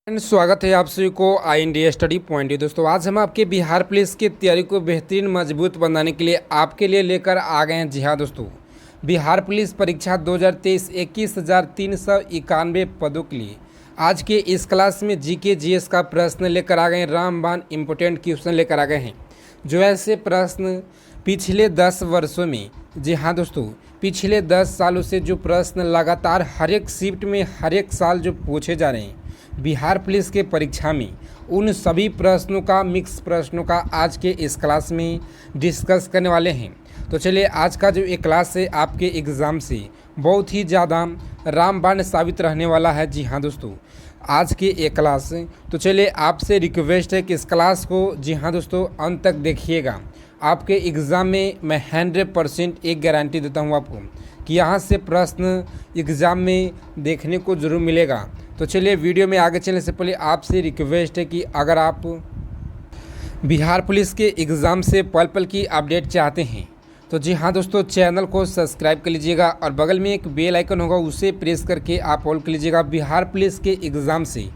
स्वागत है आप सभी को आई इंडिया स्टडी पॉइंट। दोस्तों आज हम आपके बिहार पुलिस की तैयारी को बेहतरीन मजबूत बनाने के लिए आपके लिए लेकर आ गए हैं। जी हाँ दोस्तों, बिहार पुलिस परीक्षा 2023 21,391 पदों के लिए आज के इस क्लास में जीके जीएस का प्रश्न लेकर आ गए हैं। रामबाण इम्पोर्टेंट क्वेश्चन लेकर आ गए हैं, जो ऐसे प्रश्न पिछले 10 वर्षों में, जी हाँ दोस्तों, पिछले 10 सालों से जो प्रश्न लगातार हर एक शिफ्ट में हर एक साल जो पूछे जा रहे हैं बिहार पुलिस के परीक्षा में, उन सभी प्रश्नों का मिक्स प्रश्नों का आज के इस क्लास में डिस्कस करने वाले हैं। तो चलिए आज का जो ये क्लास है आपके एग्ज़ाम से बहुत ही ज़्यादा रामबाण साबित रहने वाला है। जी हाँ दोस्तों, आज के ये क्लास, तो चलिए आपसे रिक्वेस्ट है कि इस क्लास को, जी हाँ दोस्तों, अंत तक देखिएगा। आपके एग्ज़ाम में मैं 100% एक गारंटी देता हूँ आपको कि यहाँ से प्रश्न एग्ज़ाम में देखने को ज़रूर मिलेगा। तो चलिए वीडियो में आगे चलने से पहले आपसे रिक्वेस्ट है कि अगर आप बिहार पुलिस के एग्ज़ाम से पल पल की अपडेट चाहते हैं तो जी हाँ दोस्तों, चैनल को सब्सक्राइब कर लीजिएगा और बगल में एक बेल आइकन होगा, उसे प्रेस करके आप ऑल कर लीजिएगा बिहार पुलिस के एग्ज़ाम से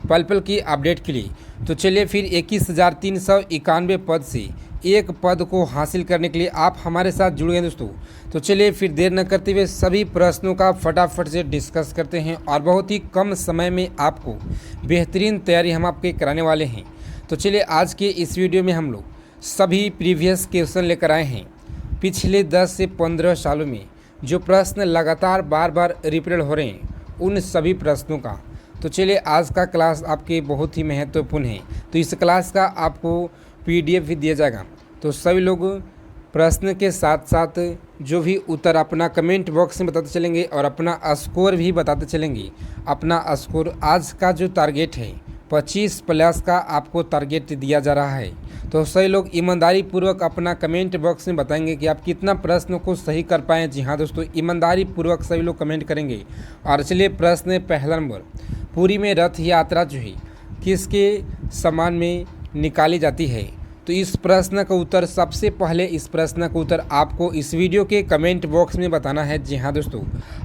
पल पल की अपडेट के लिए। तो चलिए फिर 21,391 पद से एक पद को हासिल करने के लिए आप हमारे साथ जुड़ गए दोस्तों। तो चलिए फिर देर न करते हुए सभी प्रश्नों का फटाफट से डिस्कस करते हैं और बहुत ही कम समय में आपको बेहतरीन तैयारी हम आपके कराने वाले हैं। तो चलिए आज के इस वीडियो में हम लोग सभी प्रीवियस क्वेश्चन लेकर आए हैं पिछले 10 से 15 सालों में जो प्रश्न लगातार बार बार रिपीट हो रहे हैं, उन सभी प्रश्नों का। तो चलिए आज का क्लास आपके बहुत ही महत्वपूर्ण है। तो इस क्लास का आपको PDF भी दिया जाएगा। तो सभी लोग प्रश्न के साथ साथ जो भी उत्तर अपना कमेंट बॉक्स में बताते चलेंगे और अपना स्कोर भी बताते चलेंगे। अपना स्कोर आज का जो टारगेट है 25+ का आपको टारगेट दिया जा रहा है। तो सभी लोग ईमानदारी पूर्वक अपना कमेंट बॉक्स में बताएंगे कि आप कितना प्रश्न को सही कर पाए। जी हाँ दोस्तों, ईमानदारी पूर्वक सभी लोग कमेंट करेंगे। और चलिए प्रश्न पहला नंबर, पुरी में रथ यात्रा जो है किसके सम्मान में निकाली जाती है? तो इस प्रश्न का उत्तर, सबसे पहले इस प्रश्न का उत्तर आपको इस वीडियो के कमेंट बॉक्स में बताना है। जी हाँ दोस्तों,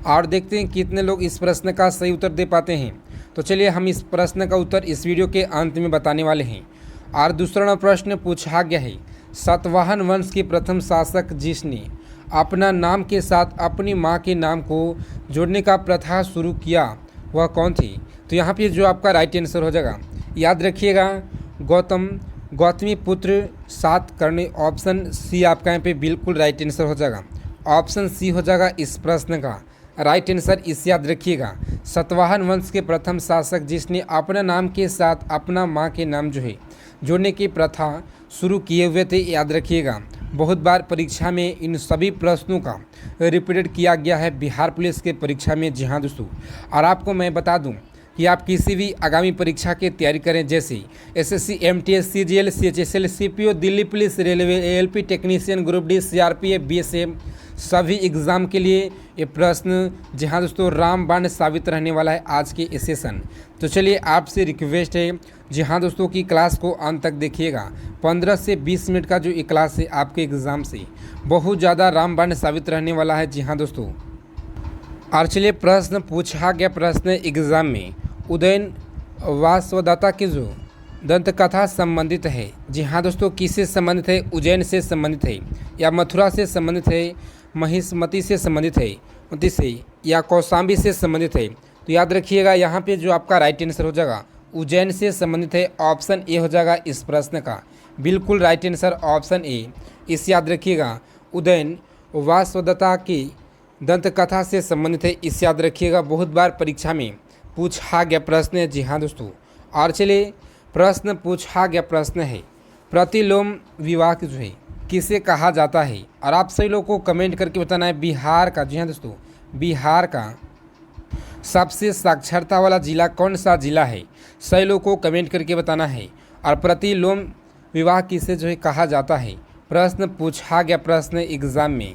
और देखते हैं कितने लोग इस प्रश्न का सही उत्तर दे पाते हैं। तो चलिए हम इस प्रश्न का उत्तर इस वीडियो के अंत में बताने वाले हैं। और दूसरा प्रश्न पूछा गया है, सातवाहन वंश के प्रथम शासक जिसने अपना नाम के साथ अपनी माँ के नाम को जोड़ने का प्रथा शुरू किया, वह कौन थी? तो यहाँ पे जो आपका राइट आंसर हो जाएगा, याद रखिएगा, गौतमी पुत्र सातकर्णी। ऑप्शन सी आपका यहाँ पे बिल्कुल राइट आंसर हो जाएगा। ऑप्शन सी हो जाएगा इस प्रश्न का राइट आंसर। इस याद रखिएगा, सातवाहन वंश के प्रथम शासक जिसने अपना नाम के साथ अपना माँ के नाम जो है जोड़ने की प्रथा शुरू किए हुए थे। याद रखिएगा, बहुत बार परीक्षा में इन सभी प्रश्नों का रिपीटेड किया गया है बिहार पुलिस के परीक्षा में। जी हाँ दोस्तों, और आपको मैं बता दूं कि आप किसी भी आगामी परीक्षा की तैयारी करें, जैसे SSC, MTS, CGL, CHSL, CPO, Delhi police, railway, ALP technician, group D, CRPF, BSF, सभी एग्ज़ाम के लिए ये प्रश्न, जी हाँ दोस्तों, रामबाण साबित रहने वाला है आज के इस सेशन। तो चलिए आपसे रिक्वेस्ट है, जी हाँ दोस्तों, की क्लास को अंत तक देखिएगा। 15 से 20 मिनट का जो ये क्लास है आपके एग्ज़ाम से बहुत ज़्यादा रामबाण साबित रहने वाला है। जी हाँ दोस्तों, और चलिए प्रश्न पूछा गया, प्रश्न एग्ज़ाम में उदयन वासवदत्ता की जो दंत कथा संबंधित है। जी हाँ दोस्तों, किससे संबंधित है? उज्जैन से संबंधित है, या मथुरा से संबंधित है, महिष्मती से संबंधित है, मती से, या कौशाम्बी से संबंधित है? तो याद रखिएगा, यहाँ पे जो आपका राइट आंसर हो जाएगा उज्जैन से संबंधित है। ऑप्शन ए हो जाएगा इस प्रश्न का बिल्कुल राइट आंसर, ऑप्शन ए। इस याद रखिएगा, उदयन वासवदत्ता की दंत कथा से संबंधित है। इस याद रखिएगा, बहुत बार परीक्षा में पूछा गया प्रश्न है। जी हाँ दोस्तों, और चलिए प्रश्न पूछा गया प्रश्न है, प्रतिलोम विवाह जो है किसे कहा जाता है? और आप सभी लोगों को कमेंट करके बताना है बिहार का, जी हाँ दोस्तों, बिहार का सबसे साक्षरता वाला जिला कौन सा जिला है? सभी लोगों को कमेंट करके बताना है। और प्रतिलोम विवाह किसे जो है कहा जाता है? प्रश्न पूछा गया प्रश्न एग्ज़ाम में।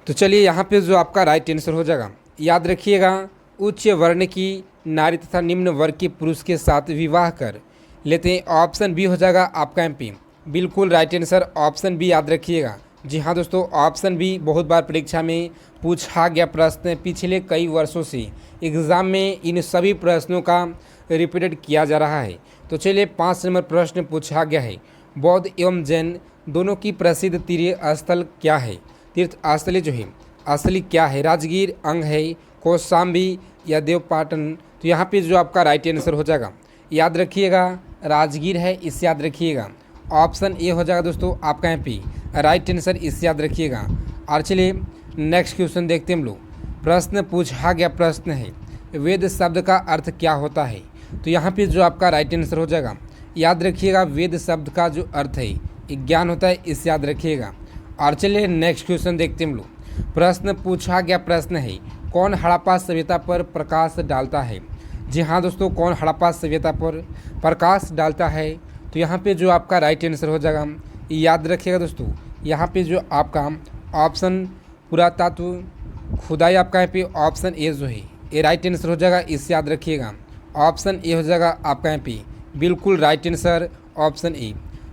तो चलिए यहाँ पे जो आपका राइट आंसर हो जाएगा, याद रखिएगा, उच्च वर्ण की नारी तथा निम्न वर्ग के पुरुष के साथ विवाह कर लेते हैं। ऑप्शन बी हो जाएगा आपका MP बिल्कुल राइट आंसर, ऑप्शन बी याद रखिएगा। जी हाँ दोस्तों, ऑप्शन बी बहुत बार परीक्षा में पूछा गया प्रश्न, पिछले कई वर्षों से एग्ज़ाम में इन सभी प्रश्नों का रिपीटेड किया जा रहा है। तो चलिए 5 नंबर प्रश्न पूछा गया है, बौद्ध एवं जैन दोनों की प्रसिद्ध तीर्थ स्थल क्या है? तीर्थ स्थल जो है असली क्या है? राजगीर, अंग है, कौशाम्बी या देवपाटन? तो यहाँ पे जो आपका राइट आंसर हो जाएगा, याद रखिएगा, राजगीर है, इसे याद रखिएगा। ऑप्शन ए हो जाएगा दोस्तों आपका यहाँ पे राइट आंसर, इसे याद रखिएगा। और चलिए नेक्स्ट क्वेश्चन देखते हैं हम लोग। प्रश्न पूछा गया प्रश्न है, वेद शब्द का अर्थ क्या होता है? तो यहाँ पे जो आपका राइट आंसर हो जाएगा, याद रखिएगा, वेद शब्द का जो अर्थ है ज्ञान होता है, इसे याद रखिएगा। और चलिए नेक्स्ट क्वेश्चन देखते हैं हम लोग। प्रश्न पूछा गया प्रश्न है, कौन हड़प्पा सभ्यता पर प्रकाश डालता है? जी हाँ दोस्तों, कौन हड़प्पा सभ्यता पर प्रकाश डालता है? तो यहाँ पे जो आपका राइट आंसर हो जाएगा, याद रखिएगा दोस्तों, यहाँ पे जो आपका ऑप्शन पुरातत्व खुदाई आपका यहाँ पे ऑप्शन ए जो है ये राइट आंसर हो जाएगा, इसे याद रखिएगा। ऑप्शन ए हो जाएगा आपका यहाँ पे बिल्कुल right answer, option A.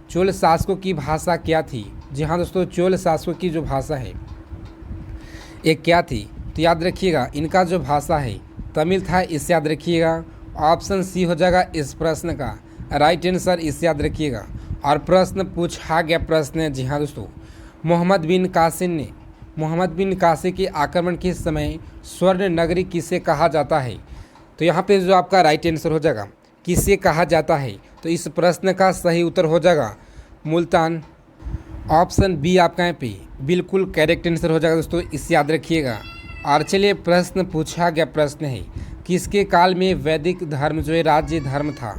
Chola शासकों की भाषा क्या थी? जी हाँ दोस्तों, चोल शासकों की जो भाषा है ये क्या थी? तो याद रखिएगा, इनका जो भाषा है तमिल था, इसे याद रखिएगा। ऑप्शन सी हो जाएगा इस प्रश्न का राइट आंसर, इसे याद रखिएगा। और प्रश्न पूछा गया प्रश्न है, जी हाँ दोस्तों, मोहम्मद बिन कासिम के आक्रमण के समय स्वर्ण नगरी किसे कहा जाता है? तो यहाँ पे जो आपका राइट आंसर हो जाएगा, किसे कहा जाता है? तो इस प्रश्न का सही उत्तर हो जाएगा मुल्तान। ऑप्शन बी आपका यहाँ पे बिल्कुल करेक्ट आंसर हो जाएगा दोस्तों, इसे याद रखिएगा। और चलिए प्रश्न पूछा गया प्रश्न है, किसके काल में वैदिक धर्म जो है राज्य धर्म था?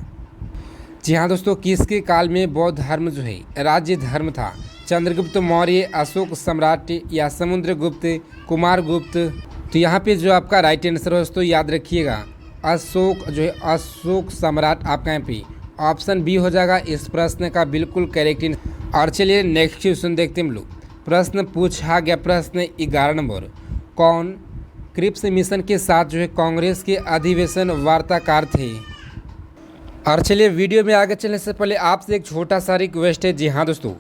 जी हाँ दोस्तों, किसके काल में बौद्ध धर्म जो है राज्य धर्म था? चंद्रगुप्त मौर्य, अशोक सम्राट या समुद्रगुप्त, कुमारगुप्त? तो यहाँ पे जो आपका राइट आंसर हो दोस्तों, याद रखिएगा, अशोक जो है अशोक सम्राट आपका यहाँ पे ऑप्शन बी हो जाएगा इस प्रश्न का बिल्कुल करेक्ट आंसर। और चलिए नेक्स्ट क्वेश्चन देखते हैं हम लोग। प्रश्न पूछा गया प्रश्न 11 नंबर, कौन क्रिप्स मिशन के साथ जो है कांग्रेस के अधिवेशन वार्ताकार थे? और चलिए वीडियो में आगे चलने से पहले आपसे एक छोटा सा रिक्वेस्ट है, जी हाँ दोस्तों,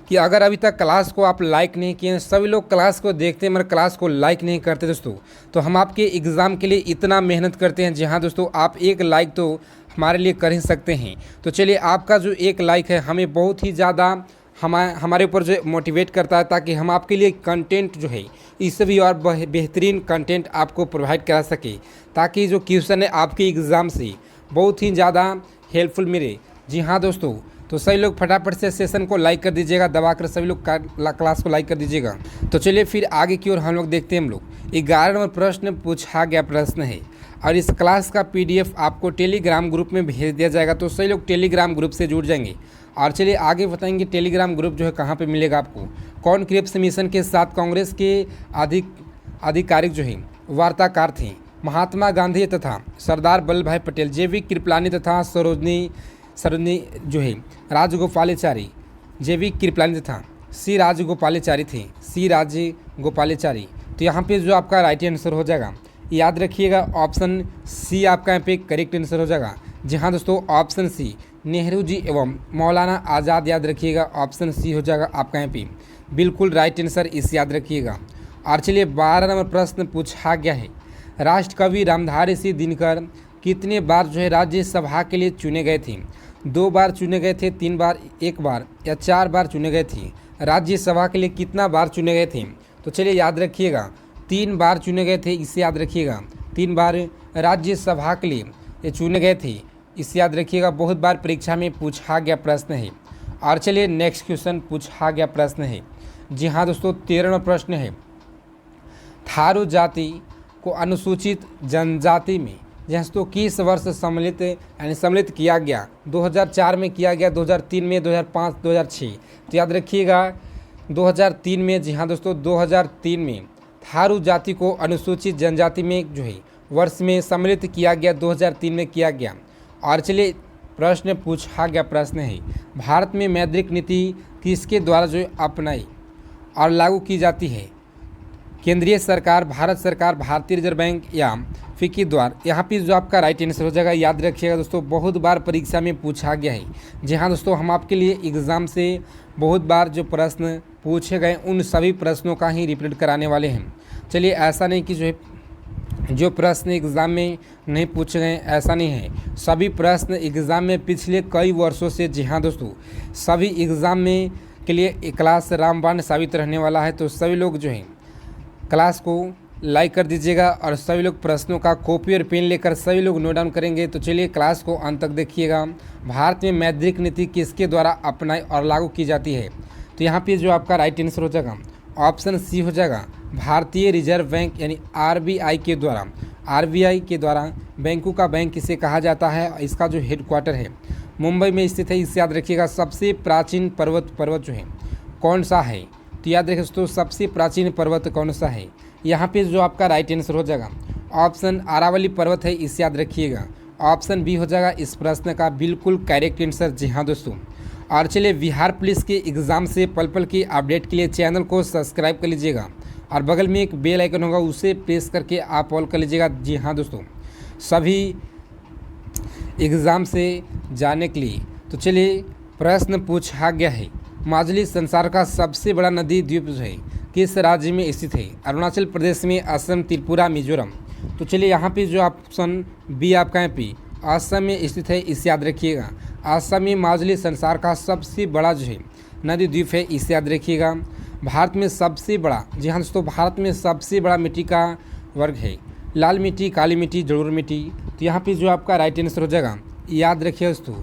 कि अगर अभी तक क्लास को आप लाइक नहीं किए, सभी लोग क्लास को देखते हैं मगर क्लास को लाइक नहीं करते दोस्तों, तो हम आपके एग्ज़ाम के लिए इतना मेहनत करते हैं। जी हाँ दोस्तों, आप एक लाइक तो हमारे लिए कर ही सकते हैं। तो चलिए आपका जो एक लाइक है हमें बहुत ही ज़्यादा हमारे ऊपर जो मोटिवेट करता है, ताकि हम आपके लिए कंटेंट जो है इससे भी और बेहतरीन कंटेंट आपको प्रोवाइड करा सके, ताकि जो क्वेश्चन है आपके एग्ज़ाम से बहुत ही ज़्यादा हेल्पफुल मिले। जी हाँ दोस्तों, तो सभी लोग फटाफट से सेशन को लाइक कर दीजिएगा, दबाकर सभी लोग क्लास को लाइक कर दीजिएगा। तो चलिए फिर आगे की ओर हम लोग देखते हैं। हम लोग 11 नंबर प्रश्न पूछा गया प्रश्न है, और इस क्लास का PDF आपको टेलीग्राम ग्रुप में भेज दिया जाएगा, तो सभी लोग टेलीग्राम ग्रुप से जुड़ जाएंगे। और चलिए आगे बताएंगे टेलीग्राम ग्रुप जो है कहाँ पे मिलेगा आपको। कौन क्रिप्स मिशन के साथ कांग्रेस के आधिकारिक जो है वार्ताकार थे? महात्मा गांधी तथा सरदार वल्लभ भाई पटेल, JV कृपलानी तथा सरोजनी जो है राजगोपालाचारी, JV कृपलानी तथा C राजगोपालाचारी थे, C राजगोपालाचारी। तो यहाँ पे जो आपका राइट आंसर हो जाएगा, याद रखिएगा, ऑप्शन सी आपका यहाँ पे करेक्ट आंसर हो जाएगा। जी हाँ दोस्तों, ऑप्शन सी नेहरू जी एवं मौलाना आज़ाद, याद रखिएगा, ऑप्शन सी हो जाएगा आपका यहाँ पे बिल्कुल राइट आंसर, इस याद रखिएगा। और चलिए 12 नंबर प्रश्न पूछा गया है, राष्ट्रकवि रामधारी सिंह दिनकर कितने बार जो है राज्यसभा के लिए चुने गए थे? 2 बार चुने गए थे, 3 बार, 1 बार या 4 बार चुने गए थे? राज्यसभा के लिए कितना बार चुने गए थे? तो चलिए याद रखिएगा, 3 बार चुने गए थे, इसे याद रखिएगा, 3 बार राज्यसभा के लिए ये चुने गए थे, इसे याद रखिएगा। बहुत बार परीक्षा में पूछा गया प्रश्न है। और चलिए नेक्स्ट क्वेश्चन पूछा गया प्रश्न है, जी हाँ दोस्तों, 13वां प्रश्न है, थारू जाति को अनुसूचित जनजाति में दोस्तों किस वर्ष सम्मिलित किया गया? 2004 में किया गया, 2003 में, 2005, 2006? तो याद रखिएगा 2003 में। जी हाँ दोस्तों, 2003 में थारू जाति को अनुसूचित जनजाति में जो है वर्ष में सम्मिलित किया गया, 2003 में किया गया। और चलिए प्रश्न पूछा गया प्रश्न है, भारत में मौद्रिक नीति किसके द्वारा जो अपनाई और लागू की जाती है? केंद्रीय सरकार, भारत सरकार, भारतीय रिजर्व बैंक या फिक्की द्वारा? यहाँ पे जो आपका राइट आंसर हो जाएगा, याद रखिएगा दोस्तों, बहुत बार परीक्षा में पूछा गया है। जी हाँ दोस्तों, हम आपके लिए एग्ज़ाम से बहुत बार जो प्रश्न पूछे गए उन सभी प्रश्नों का ही रिपीट कराने वाले हैं। चलिए ऐसा नहीं कि जो है जो प्रश्न एग्ज़ाम में नहीं पूछे गए ऐसा नहीं है, सभी प्रश्न एग्ज़ाम में पिछले कई वर्षों से, जी हाँ दोस्तों, सभी एग्ज़ाम में के लिए क्लास रामबाण साबित रहने वाला है। तो सभी लोग जो हैं क्लास को लाइक कर दीजिएगा और सभी लोग प्रश्नों का कॉपी और पेन लेकर सभी लोग नोट डाउन करेंगे। तो चलिए क्लास को अंत तक देखिएगा। भारत में मौद्रिक नीति किसके द्वारा अपनाई और लागू की जाती है? तो यहाँ पे जो आपका राइट आंसर हो जाएगा ऑप्शन सी हो जाएगा, भारतीय रिजर्व बैंक यानी आरबीआई के द्वारा। आरबीआई के द्वारा बैंकों का बैंक किसे कहा जाता है? इसका जो हेडक्वार्टर है मुंबई में स्थित है, इसे याद रखिएगा। सबसे प्राचीन पर्वत जो है कौन सा है? तो याद रखिए दोस्तों, सबसे प्राचीन पर्वत कौन सा है? यहाँ पे जो आपका राइट आंसर हो जाएगा ऑप्शन अरावली पर्वत है, इसे याद रखिएगा। ऑप्शन बी हो जाएगा इस प्रश्न का बिल्कुल करेक्ट आंसर, जी हाँ दोस्तों। और चलिए बिहार पुलिस के एग्ज़ाम से पल पल की अपडेट के लिए चैनल को सब्सक्राइब कर लीजिएगा और बगल में एक बेल आइकन होगा, उसे प्रेस करके आप ऑल कर लीजिएगा। जी हाँ दोस्तों, सभी एग्ज़ाम से जाने के लिए। तो चलिए प्रश्न पूछा गया है, माजुली संसार का सबसे बड़ा नदी द्वीप जो है किस राज्य में स्थित है? अरुणाचल प्रदेश में, असम, त्रिपुरा, मिजोरम। तो चलिए यहाँ पे जो ऑप्शन बी आपका है पी असम में स्थित है, इसे याद रखिएगा। असम में माजुली संसार का सबसे बड़ा जो है नदी द्वीप है, इसे याद रखिएगा। भारत में सबसे बड़ा, जी हाँ दोस्तों, भारत में सबसे बड़ा मिट्टी का वर्ग है लाल मिट्टी, काली मिट्टी, जलोढ़ मिट्टी। तो यहाँ पे जो आपका राइट आंसर हो जाएगा, याद रखिए दोस्तों,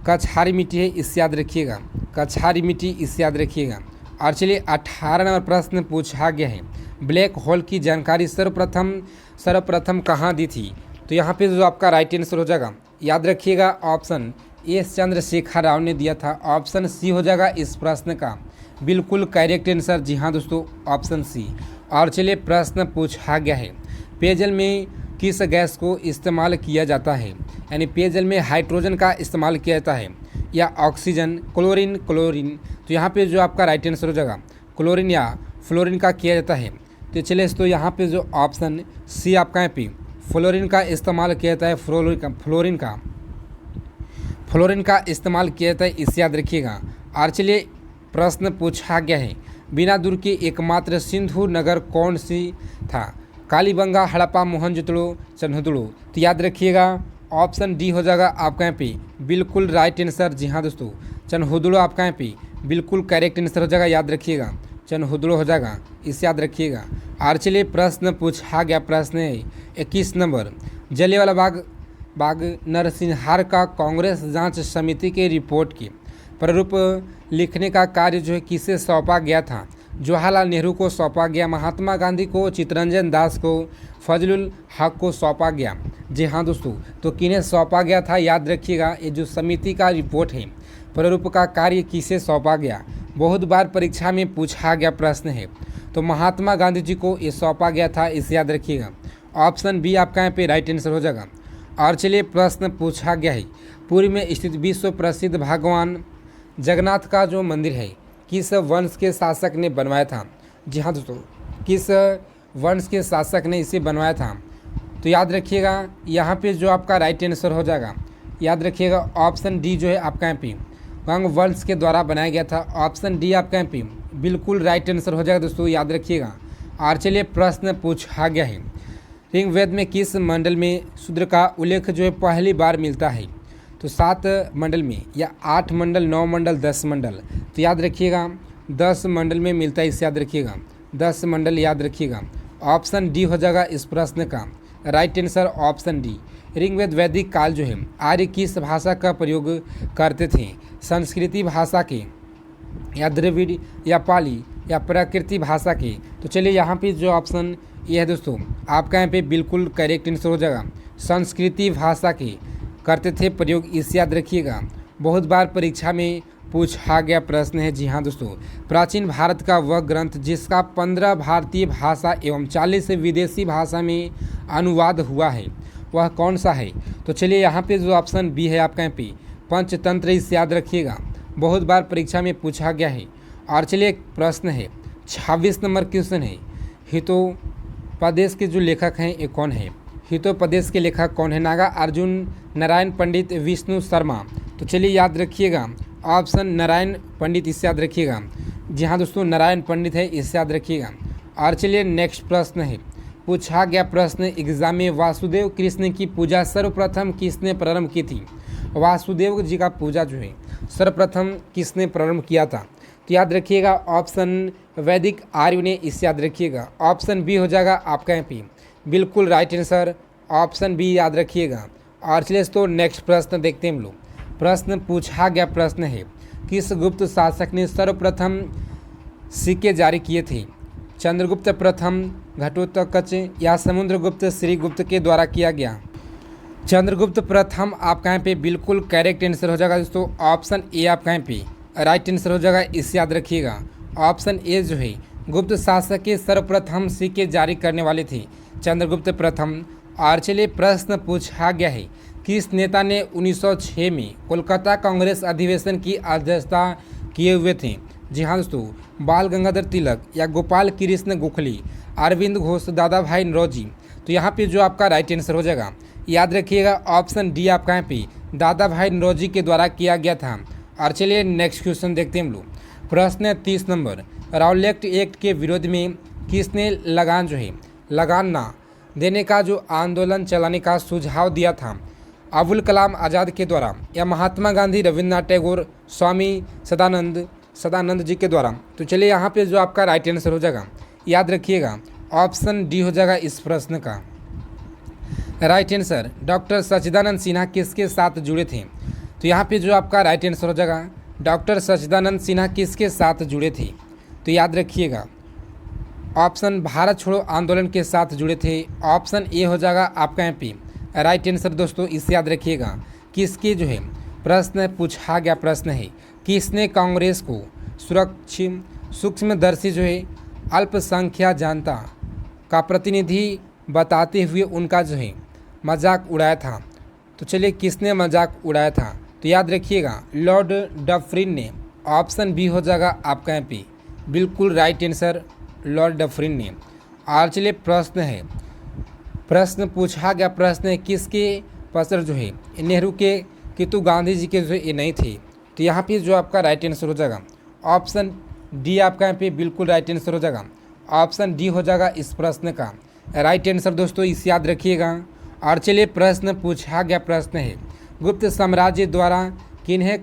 कछारी मिट्टी है, इसे याद रखिएगा। कछारी मिट्टी, इसे याद रखिएगा। और चलिए 18 नंबर प्रश्न पूछा गया है, ब्लैक होल की जानकारी सर्वप्रथम कहाँ दी थी? तो यहाँ पे जो आपका राइट आंसर हो जाएगा, याद रखिएगा, ऑप्शन एस चंद्रशेखर राव ने दिया था। ऑप्शन सी हो जाएगा इस प्रश्न का बिल्कुल करेक्ट आंसर, जी हाँ दोस्तों, ऑप्शन सी। और चलिए प्रश्न पूछा गया है, पेयजल में किस गैस को इस्तेमाल किया जाता है? यानी पेयजल में हाइड्रोजन का इस्तेमाल किया जाता है या ऑक्सीजन, क्लोरीन। तो यहाँ पे जो आपका राइट आंसर हो जाएगा क्लोरीन या फ्लोरीन का किया जाता है। तो चलिए तो यहाँ पे जो ऑप्शन सी आपका है पी फ्लोरीन का इस्तेमाल किया जाता है। फ्लोरीन का इस्तेमाल किया जाता है, इसे याद रखिएगा। और चलिए प्रश्न पूछा गया है, बिना दूर की एकमात्र सिंधु नगर कौन सी था? कालीबंगा, हड़प्पा, मोहनजोदड़ो, चन्हुदड़ो। तो याद रखिएगा, ऑप्शन डी हो जाएगा आपका यहाँ पे बिल्कुल राइट आंसर, जी हाँ दोस्तों, चन्हुदड़ो आपका यहाँ पे बिल्कुल करेक्ट आंसर हो जाएगा, याद रखिएगा, चन्हुदड़ो हो जाएगा, इसे याद रखिएगा। और चलिए प्रश्न पूछा गया, प्रश्न है 21 नंबर, जलियांवाला बाग नरसंहार का कांग्रेस जांच समिति के रिपोर्ट की प्रारूप लिखने का कार्य जो है किसे सौंपा गया था? जवाहरलाल नेहरू को सौंपा गया, महात्मा गांधी को, चित्तरंजन दास को, फजलुल हक को सौंपा गया। जी हाँ दोस्तों, तो किन्हें सौंपा गया था? याद रखिएगा, ये जो समिति का रिपोर्ट है प्रारूप का कार्य किसे सौंपा गया? बहुत बार परीक्षा में पूछा गया प्रश्न है। तो महात्मा गांधी जी को ये सौंपा गया था, इसे याद रखिएगा। ऑप्शन बी आपका यहाँ पे राइट आंसर हो जाएगा। और चलिए प्रश्न पूछा गया है, पुरी में स्थित विश्व प्रसिद्ध भगवान जगन्नाथ का जो मंदिर है किस वंश के शासक ने बनवाया था? जी हाँ दोस्तों, किस वंश के शासक ने इसे बनवाया था? तो याद रखिएगा, यहाँ पे जो आपका राइट आंसर हो जाएगा, याद रखिएगा, ऑप्शन डी जो है आपका यहाँ पे गंग वंश के द्वारा बनाया गया था। ऑप्शन डी आपका यहाँ पे बिल्कुल राइट आंसर हो जाएगा दोस्तों, याद रखिएगा। और चलिए प्रश्न पूछा गया है, ऋग्वेद में किस मंडल में शूद्र का उल्लेख जो है पहली बार मिलता है? तो 7 मंडल में या 8 मंडल, 9 मंडल, 10 मंडल। तो याद रखिएगा 10 मंडल में मिलता है, इसे याद रखिएगा, 10 मंडल, याद रखिएगा। ऑप्शन डी हो जाएगा इस प्रश्न का right answer, option D. Rigveda वैदिक काल जो है आर्य किस भाषा का प्रयोग करते थे? संस्कृति भाषा के या द्रविड़ या पाली या प्राकृतिक भाषा के? तो चलिए यहाँ पे जो ऑप्शन ये है दोस्तों आपका यहाँ पे बिल्कुल करेक्ट आंसर हो जाएगा, संस्कृति भाषा के करते थे प्रयोग, इसे याद रखिएगा। बहुत बार परीक्षा में पूछा गया प्रश्न है, जी हाँ दोस्तों, प्राचीन भारत का वह ग्रंथ जिसका 15 भारतीय भाषा एवं 40 विदेशी भाषा में अनुवाद हुआ है वह कौन सा है? तो चलिए यहाँ पे जो ऑप्शन बी है आपका यहाँ पे पंचतंत्र, इसे याद रखिएगा, बहुत बार परीक्षा में पूछा गया है। और चलिए एक प्रश्न है 26 नंबर क्वेश्चन है, हितोपदेश के जो लेखक हैं ये कौन है? हितोपदेश के लेखक कौन है? नागा अर्जुन, नारायण पंडित, विष्णु शर्मा। तो चलिए याद रखिएगा, ऑप्शन नारायण पंडित, इसे याद रखिएगा। जी हाँ दोस्तों, नारायण पंडित है, इसे याद रखिएगा। और चलिए नेक्स्ट प्रश्न है पूछा गया प्रश्न एग्जाम में, वासुदेव कृष्ण की पूजा सर्वप्रथम किसने प्रारंभ की थी? वासुदेव जी का पूजा जो है सर्वप्रथम किसने प्रारंभ किया था? तो याद रखिएगा ऑप्शन वैदिक आर्य ने, इसे याद रखिएगा। ऑप्शन बी हो जाएगा आपका MP, बिल्कुल राइट आंसर ऑप्शन बी याद रखिएगा। और चलिए तो नेक्स्ट प्रश्न देखते हैं हम लोग। प्रश्न पूछा गया प्रश्न है, किस गुप्त शासक ने सर्वप्रथम सिक्के जारी किए थे? चंद्रगुप्त प्रथम, घटोत्कच या समुद्रगुप्त श्रीगुप्त के द्वारा किया गया? चंद्रगुप्त प्रथम आपका यहाँ पे बिल्कुल करेक्ट आंसर हो जाएगा दोस्तों। ऑप्शन ए आपका यहाँ पे राइट आंसर हो जाएगा, इसे याद रखिएगा। ऑप्शन ए जो है गुप्त शासक के सर्वप्रथम सिक्के जारी करने वाले थे चंद्रगुप्त प्रथम। और चलिए प्रश्न पूछा गया है, किस नेता ने 1906 में कोलकाता कांग्रेस अधिवेशन की अध्यक्षता किए हुए थे? जी हाँ दोस्तों, बाल गंगाधर तिलक या गोपाल कृष्ण गोखले, अरविंद घोष, दादा भाई नौरोजी। तो यहाँ पे जो आपका राइट आंसर हो जाएगा याद रखिएगा ऑप्शन डी आपका यहाँ पे दादा भाई नौरोजी के द्वारा किया गया था। और चलिए नेक्स्ट क्वेश्चन देखते हैं हम लोग। प्रश्न 30 नंबर, राउलेट एक्ट के विरोध में किसने लगान जो है लगान ना देने का जो आंदोलन चलाने का सुझाव दिया था? अबुल कलाम आज़ाद के द्वारा या महात्मा गांधी, रविन्द्रनाथ टैगोर, स्वामी सदानंद जी के द्वारा? तो चलिए यहाँ पे जो आपका राइट आंसर हो जाएगा याद रखिएगा ऑप्शन डी हो जाएगा इस प्रश्न का राइट आंसर। डॉक्टर सच्चिदानंद सिन्हा किसके साथ जुड़े थे? तो यहाँ पे जो आपका राइट आंसर हो जाएगा डॉक्टर सच्चिदानंद सिन्हा किसके साथ जुड़े थे? तो याद रखिएगा ऑप्शन भारत छोड़ो आंदोलन के साथ जुड़े थे। ऑप्शन ए हो जाएगा आपका यहाँ पे राइट आंसर दोस्तों, इसे याद रखिएगा। किसके जो है प्रश्न पूछा गया प्रश्न है, किसने कांग्रेस को सूक्ष्मदर्शी जो है अल्पसंख्यक जनता का प्रतिनिधि बताते हुए उनका जो है मजाक उड़ाया था? तो चलिए किसने मजाक उड़ाया था? तो याद रखिएगा लॉर्ड डफरिन ने। ऑप्शन बी हो जाएगा आपका यहाँ पे बिल्कुल राइट आंसर लॉर्ड डफरिन ने। और चलिए प्रश्न है, प्रश्न पूछा गया प्रश्न है, किसके पत्र जो है नेहरू के किंतु गांधी जी के जो ये नहीं थे? तो यहाँ पे जो आपका राइट आंसर हो जाएगा ऑप्शन डी आपका यहाँ पे बिल्कुल राइट आंसर हो जाएगा। ऑप्शन डी हो जाएगा इस प्रश्न का राइट आंसर दोस्तों, इसे याद रखिएगा। और चलिए प्रश्न पूछा गया प्रश्न है, गुप्त साम्राज्य द्वारा किन्हें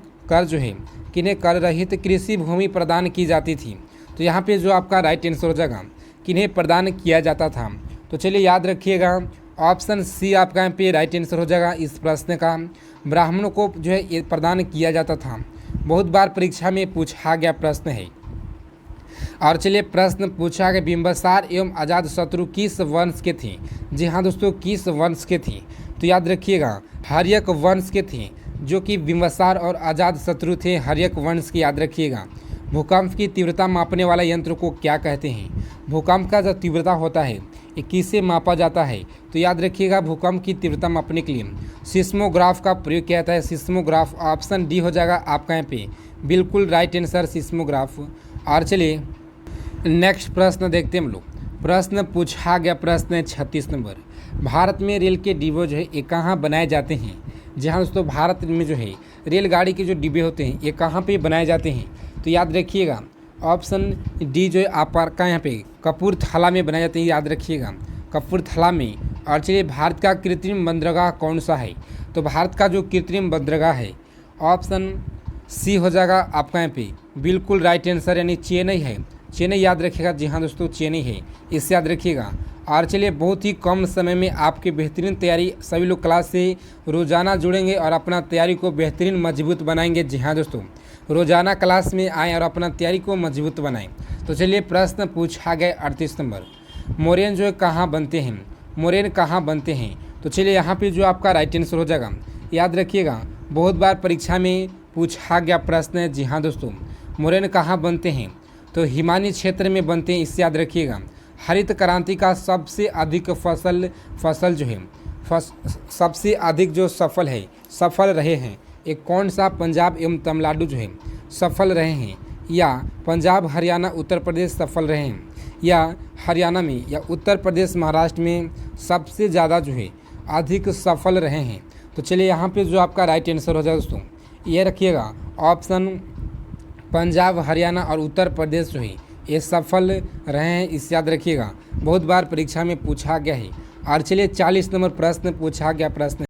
कर रहित कृषि भूमि प्रदान की जाती थी? तो यहाँ पे जो आपका राइट आंसर हो जाएगा किन्हें प्रदान किया जाता था? तो चलिए याद रखिएगा ऑप्शन सी आपका यहाँ पे राइट आंसर हो जाएगा इस प्रश्न का। ब्राह्मणों को जो है ये प्रदान किया जाता था। बहुत बार परीक्षा में पूछा गया प्रश्न है। और चलिए प्रश्न पूछा गया, बिंबिसार एवं अजातशत्रु किस वंश के थे? जी हाँ दोस्तों, किस वंश के थे? तो याद रखिएगा हर्यक वंश के थे, जो कि बिंबिसार और अजातशत्रु थे हर्यक वंश के। याद रखिएगा भूकंप की तीव्रता मापने वाला यंत्र को क्या कहते हैं? भूकंप का जो तीव्रता होता है ये किससे मापा जाता है? तो याद रखिएगा भूकंप की तीव्रता मापने के लिए सिस्मोग्राफ का प्रयोग किया जाता है, सिस्मोग्राफ। ऑप्शन डी हो जाएगा आपका यहाँ पे बिल्कुल राइट आंसर सिस्मोग्राफ। और चलिए नेक्स्ट प्रश्न देखते हैं हम लोग। प्रश्न पूछा गया प्रश्न है 36 नंबर, भारत में रेल के डिब्बे जो है ये कहाँ बनाए जाते हैं? जहाँ दोस्तों भारत में जो है रेलगाड़ी के जो डिब्बे होते हैं ये कहाँ पे बनाए जाते हैं? तो याद रखिएगा ऑप्शन डी जो है आपका यहाँ पे कपूरथला में बनाए जाते हैं, याद रखिएगा कपूरथला में। और चलिए भारत का कृत्रिम बंदरगाह कौन सा है? तो भारत का जो कृत्रिम बंदरगाह है ऑप्शन सी हो जाएगा आपका यहाँ पे बिल्कुल राइट आंसर, यानी चेन्नई है। चेन्नई याद रखिएगा, जी हाँ दोस्तों चेन्नई है, इससे याद रखिएगा। और चलिए बहुत ही कम समय में आपकी बेहतरीन तैयारी, सभी लोग क्लास से रोज़ाना जुड़ेंगे और अपना तैयारी को बेहतरीन मजबूत बनाएंगे। जी हाँ दोस्तों, रोज़ाना क्लास में आएँ और अपना तैयारी को मजबूत बनाएं। तो चलिए प्रश्न पूछा गया 38 नंबर, मोरेन जो है कहाँ बनते हैं? मोरेन कहाँ बनते हैं? तो चलिए यहाँ पे जो आपका राइट आंसर हो जाएगा याद रखिएगा बहुत बार परीक्षा में पूछा गया प्रश्न है। जी हाँ दोस्तों, मोरेन कहाँ बनते हैं? तो हिमानी क्षेत्र में बनते हैं, इससे याद रखिएगा। हरित क्रांति का सबसे अधिक फसल जो है सबसे अधिक जो सफल रहे हैं एक कौन सा? पंजाब एवं तमिलनाडु जो है सफल रहे हैं, या पंजाब हरियाणा उत्तर प्रदेश सफल रहे हैं, या हरियाणा में या उत्तर प्रदेश महाराष्ट्र में सबसे ज़्यादा जो है अधिक सफल रहे हैं? तो चलिए यहाँ पे जो आपका राइट आंसर हो जाए दोस्तों ये रखिएगा ऑप्शन पंजाब हरियाणा और उत्तर प्रदेश जो है ये सफल रहे हैं, इसे याद रखिएगा। बहुत बार परीक्षा में पूछा गया है। और चलिए 40 नंबर प्रश्न पूछा गया प्रश्न